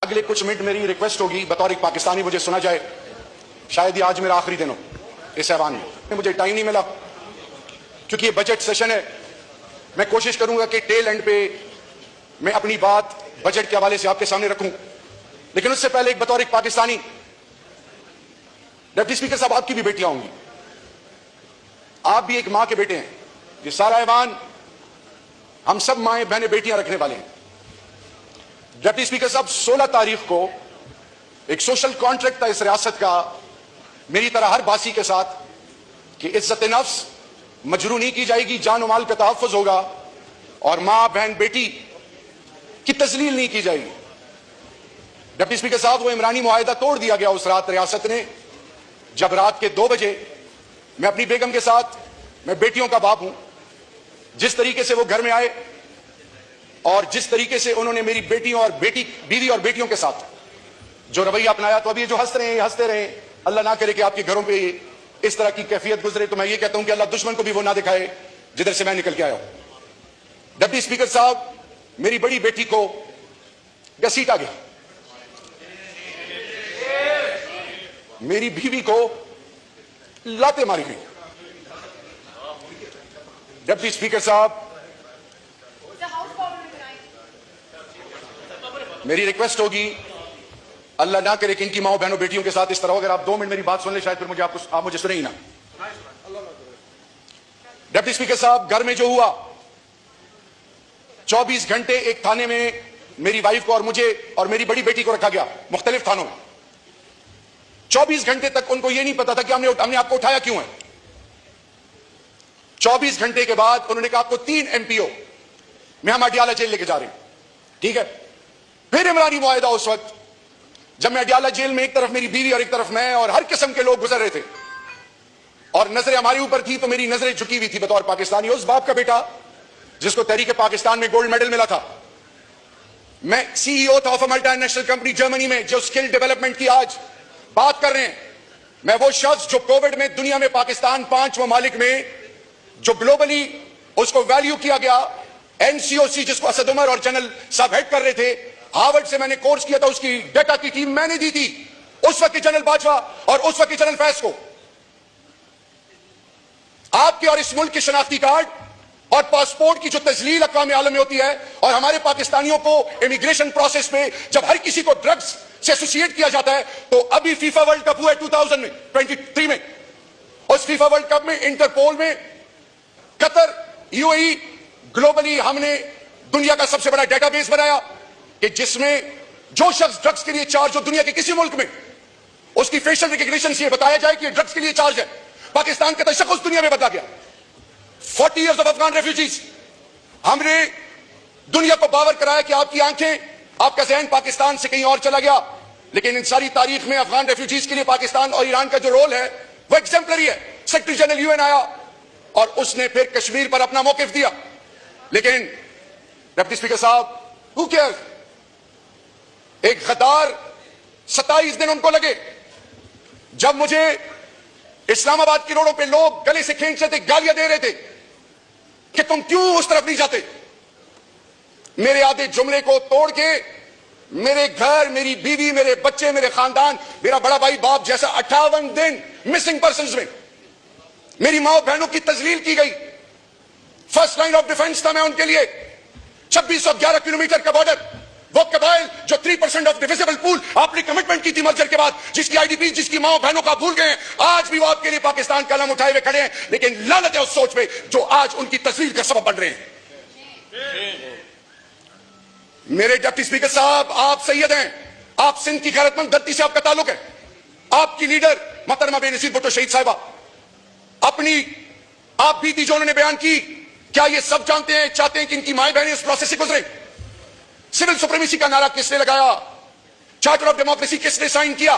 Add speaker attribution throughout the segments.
Speaker 1: अगले कुछ मिनट मेरी रिक्वेस्ट होगी बतौर एक पाकिस्तानी मुझे सुना जाए। शायद ये आज मेरा आखिरी दिन हो इस ऐवान में। मुझे टाइम नहीं मिला क्योंकि ये बजट सेशन है। मैं कोशिश करूंगा कि टेल एंड पे मैं अपनी बात बजट के हवाले से आपके सामने रखूं, लेकिन उससे पहले एक बतौर एक पाकिस्तानी, डिप्टी स्पीकर साहब आपकी भी बेटियां होंगी, आप भी एक मां के बेटे हैं। ये सारा ऐवान हम सब माएं बहनें बेटियां रखने वाले हैं। डिप्टी स्पीकर साहब 16 तारीख को एक सोशल कॉन्ट्रैक्ट था इस रियासत का मेरी तरह हर बासी के साथ कि इज्जत नफ्स मजरू नहीं की जाएगी, जान और माल का तहफ़्फ़ुज़ होगा और मां बहन बेटी की तजलील नहीं की जाएगी। डिप्टी स्पीकर साहब वो इमरानी मुआहिदा तोड़ दिया गया उस रात रियासत ने, जब रात के 2 बजे मैं अपनी बेगम के साथ, मैं बेटियों का बाप हूं, जिस तरीके से वो घर में आए और जिस तरीके से उन्होंने मेरी बेटियों और बीवी और बेटियों के साथ जो रवैया अपनाया, तो अभी जो हंस रहे हैं हंसते रहे। अल्लाह ना करे कि आपके घरों पे इस तरह की कैफियत गुजरे, तो मैं ये कहता हूं कि अल्लाह दुश्मन को भी वो ना दिखाए जिधर से मैं निकल के आया हूं। डिप्टी स्पीकर साहब मेरी बड़ी बेटी को घसीटा गया, मेरी बीवी को लाते मारी गई। डिप्टी स्पीकर साहब मेरी रिक्वेस्ट होगी, अल्लाह ना करे कि इनकी माओ बहनों बेटियों के साथ इस तरह हो। अगर आप 2 मिनट मेरी बात सुन ले, शायद फिर आप मुझे सुने ही ना। डिप्टी स्पीकर साहब घर में जो हुआ, 24 घंटे एक थाने में मेरी वाइफ को और मुझे और मेरी बड़ी बेटी को रखा गया, मुख्तलिफ थानों में। 24 घंटे तक उनको यह नहीं पता था कि हमने आपको उठाया क्यों है। 24 घंटे के बाद उन्होंने कहा आपको 3 MPO में हम अडियाला जेल लेके जा रहे हैं। ठीक है, फिर इमरानी मुआहिदा उस वक्त जब मैं अडियाला जेल में एक तरफ मेरी बीवी और एक तरफ मैं और हर किस्म के लोग गुजर रहे थे और नजरें हमारे ऊपर थी, तो मेरी नजरें झुकी हुई थी बतौर पाकिस्तानी। उस बाप का बेटा जिसको तहरीक पाकिस्तान में गोल्ड मेडल मिला था, मैं CEO था of a multinational company Germany में जो स्किल डेवलपमेंट की आज बात कर रहे हैं। मैं वो शख्स जो कोविड में दुनिया में पाकिस्तान 5 ममालिक में जो ग्लोबली उसको वैल्यू किया गया, NCOC जिसको असद उमर और जनरल साहब हेड कर रहे थे, हार्वर्ड से मैंने कोर्स किया था, उसकी डेटा की टीम मैंने दी थी उस वक्त के जनरल बाजवा और उस वक्त के जनरल फैज को। आपके और इस मुल्क के शनाख्ती कार्ड और पासपोर्ट की जो तजलील अक़वाम आलम में होती है और हमारे पाकिस्तानियों को इमिग्रेशन प्रोसेस में जब हर किसी को ड्रग्स से एसोसिएट किया जाता है, तो अभी फीफा वर्ल्ड कप हुआ है 2023 में। उस फीफा वर्ल्ड कप में इंटरपोल में कतर, UAE, ग्लोबली हमने दुनिया का सबसे बड़ा डेटाबेस बनाया कि जिसमें जो शख्स ड्रग्स के लिए चार्ज हो दुनिया के किसी मुल्क में, उसकी फेशियल रिकग्निशन से बताया जाए कि ड्रग्स के लिए चार्ज है। पाकिस्तान का तशख़्ख़ुस दुनिया में बदला गया। 40 years ऑफ अफगान रेफ्यूजीज, हमने दुनिया को बावर कराया कि आपकी आंखें, आपका ज़हन पाकिस्तान से कहीं और चला गया, लेकिन इन सारी तारीख में अफगान रेफ्यूजीज के लिए पाकिस्तान और ईरान का जो रोल है वो एग्जेम्पलरी है। सेक्रेटरी जनरल UN आया और उसने फिर कश्मीर पर अपना मौक़िफ़ दिया, लेकिन डिप्टी स्पीकर साहब हू केयर्स, एक गद्दार 27 दिन उनको लगे जब मुझे इस्लामाबाद की रोडों पे लोग गले से खींच रहे थे, गालियां दे रहे थे कि तुम क्यों उस तरफ नहीं जाते। मेरे आधे जुमले को तोड़ के मेरे घर, मेरी बीवी, मेरे बच्चे, मेरे खानदान, मेरा बड़ा भाई बाप जैसा 58 दिन मिसिंग पर्सन्स में मेरी मां बहनों की तजलील की गई। फर्स्ट लाइन ऑफ डिफेंस था मैं उनके लिए। 2611 किलोमीटर का बॉर्डर, वो कबाइल जो 3% ऑफ डिविजिबल पूल आपने कमिटमेंट की थी मर्जर के बाद, जिसकी IDP, जिसकी मां बहनों का भूल गए हैं, आज भी वो आपके लिए पाकिस्तान का कलम उठाए हुए खड़े हैं। लेकिन लानत है उस सोच पे जो आज उनकी तस्वीर का सबब बन रहे हैं। मेरे डिप्टी स्पीकर साहब, आप सैयद हैं, आप सिंध की गैरतमंद धरती से आपका ताल्लुक है। आपकी लीडर मोहतरमा बेनजीर भुट्टो शहीद साहिबा अपनी आप बीती जो उन्होंने बयान की, क्या ये सब जानते हैं, चाहते हैं कि इनकी माएं बहनें इस प्रोसेस से गुजरे? सिविल सुप्रीमेसी का नारा किसने लगाया? चार्टर ऑफ डेमोक्रेसी किसने साइन किया?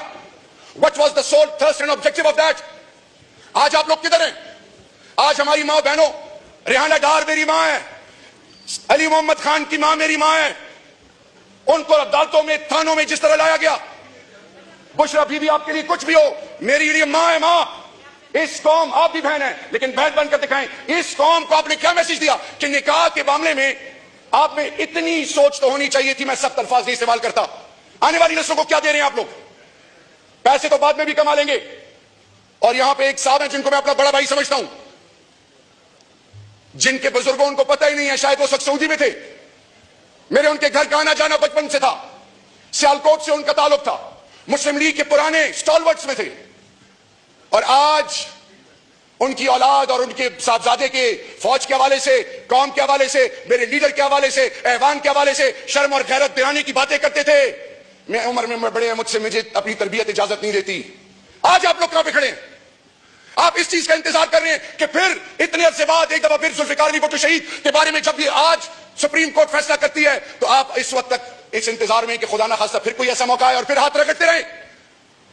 Speaker 1: What was the sole thrust and objective of that? आज आप लोग किधर हैं? आज हमारी मां बहनों, रेहाना डार मेरी मां है, अली मोहम्मद खान की मां मेरी मां है, उनको अदालतों में, थानों में जिस तरह लाया गया। बुशरा बीबी आपके लिए कुछ भी हो, मेरी लिए मां है मां। इस कौम, आप भी बहन है लेकिन बहन बनकर दिखाएं, इस कौम को आपने क्या मैसेज दिया कि निकाह के मामले में आप में इतनी सोच तो होनी चाहिए थी। मैं सख्त अल्फाज नहीं इस्तेमाल करता, आने वाली नस्लों को क्या दे रहे हैं आप लोग? पैसे तो बाद में भी कमा लेंगे। और यहां पे एक साहब हैं जिनको मैं अपना बड़ा भाई समझता हूं, जिनके बुजुर्गों उनको पता ही नहीं है, शायद वो वक्त सऊदी में थे। मेरे उनके घर का आना जाना बचपन से था, सियालकोट से उनका ताल्लुक था, मुस्लिम लीग के पुराने स्टॉलवर्ट्स में थे। और आज उनकी औलाद और उनके साहबजादे के फौज के हवाले से, कौम के हवाले से, मेरे लीडर के हवाले से, ऐवान के हवाले से शर्म और गैरत दिलाने की बातें करते थे। मैं उम्र में बड़े हैं मुझसे, मुझे अपनी तरबियत इजाजत नहीं देती। आज आप लोग कहां पे खड़े हैं? आप इस चीज का इंतजार कर रहे हैं कि फिर इतने अरसे बाद एक दफा फिर जुल्फिकार अली भुट्टो शहीद के बारे में जब भी आज सुप्रीम कोर्ट फैसला करती है तो आप इस वक्त तक इस इंतजार में कि खुदा ना खास्ता फिर कोई ऐसा मौका है और फिर हाथ रगड़ते रहे।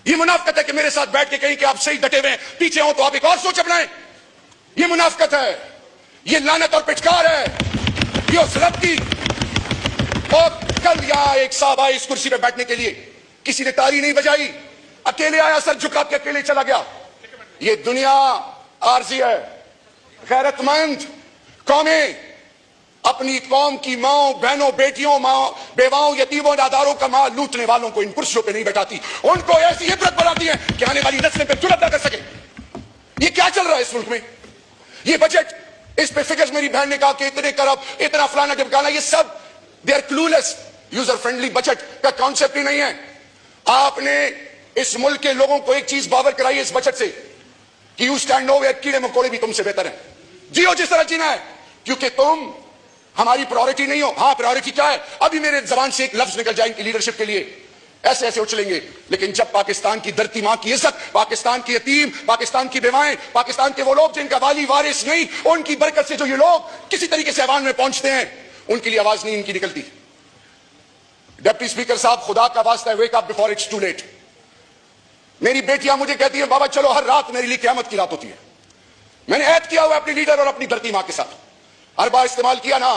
Speaker 1: ये मुनाफकत है कि मेरे साथ बैठ के कहीं कि आप सही डटे हुए हैं, पीछे हो तो आप एक और सोच अपनाएं। ये मुनाफकत है, ये लानत और पिचकार है, ये उस रब की। और कल यहां एक साहब आए इस कुर्सी पे बैठने के लिए, किसी ने ताली नहीं बजाई, अकेले आया, सर झुका के अकेले चला गया। ये दुनिया आरजी है। गैरतमंद कौमें अपनी कौम की माओ, बहनों, बेटियों, माओ, बेवाओं, यतीमों, नादारों का माल लूटने वालों को इन कुर्सियों पे नहीं बैठाती, उनको ऐसी इबरत बनाती है कि आने वाली नस्लें पे जुल्म ना कर सके। ये क्या चल रहा है इस मुल्क में? ये बजट, इस पे फिगर्स मेरी बहन ने कहा कि इतने करब, इतना फलाना ढिमकाना, ये सब they are clueless. User friendly budget का कॉन्सेप्ट ही नहीं है। आपने इस मुल्क के लोगों को एक चीज बावर कराई है इस बजट से कि यू स्टैंड नो वेयर, कीड़े मकोड़े भी तुमसे बेहतर हैं, जियो जिस तरह जीना है, क्योंकि तुम हमारी प्रायोरिटी नहीं हो। हाँ, प्रायोरिटी क्या है? अभी मेरे जबान से एक लफ्ज निकल जाए इनकी लीडरशिप के लिए, ऐसे ऐसे उछलेंगे। लेकिन जब पाकिस्तान की धरती मां की इज्जत, पाकिस्तान की यतीम, पाकिस्तान की बेवाएं, पाकिस्तान के वो लोग जिनका वाली वारिस नहीं, उनकी बरकत से जो ये लोग किसी तरीके से ऐवान में पहुंचते हैं, उनके लिए आवाज नहीं इनकी निकलती। डिप्टी स्पीकर साहब, खुदा का वास्ता है, wake up before it's too late. मेरी बेटियां मुझे कहती है, बाबा चलो, हर रात मेरे लिए क़यामत की रात होती है। मैंने ऐद किया हुआ अपने लीडर और अपनी धरती मां के साथ, हर बार इस्तेमाल किया ना,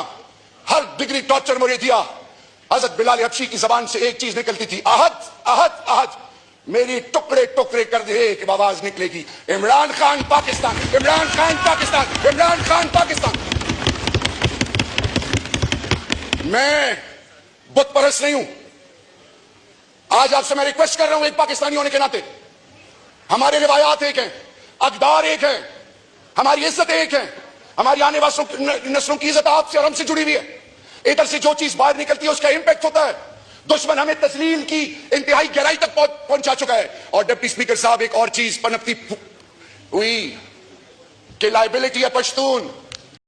Speaker 1: हर डिग्री टॉर्चर मुझे दिया। हजरत बिलाल हबशी की जबान से एक चीज निकलती थी, अहद अहद अहद। मेरी टुकड़े टुकड़े कर दे एक आवाज निकलेगी, इमरान खान पाकिस्तान, इमरान खान पाकिस्तान, इमरान खान पाकिस्तान। मैं बुत परस्त नहीं हूं। आज आपसे मैं रिक्वेस्ट कर रहा हूं एक पाकिस्तानी होने के नाते, हमारे रिवायात एक हैं, अकदार एक है, हमारी इज्जत एक है, हमारी आने वाली नस्लों की इज्जत आपसे और हमसे जुड़ी हुई है। इधर से जो चीज बाहर निकलती है उसका इंपैक्ट होता है। दुश्मन हमें तस्लील की इंतहाई गहराई तक पहुंचा चुका है। और डिप्टी स्पीकर साहब, एक और चीज पनपती हुई कि लाइबिलिटी है पश्तून,